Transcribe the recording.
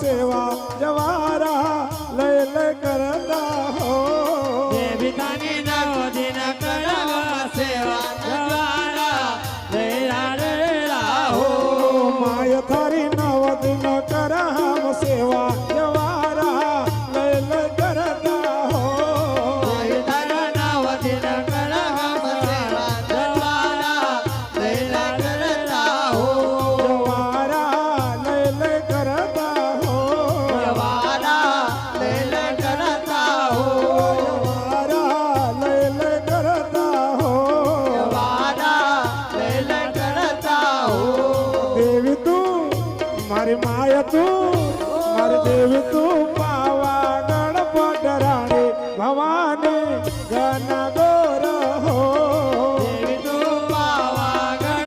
सेवा जवारा लय लय करता हो देवी तानी नव दिन करवा सेवा जवारा लेला हो माय थारी नव दिन कर हम सेवा जवारा लय लय करता हो नव दिन कर हम सेवा जवारा लेला करता हो जवारा लय लय करता हो जवारा लेला करता हो जवारा लय लय करता हो जवारा लेला करता हो देवी तू मारी माया तू मारी देवी तू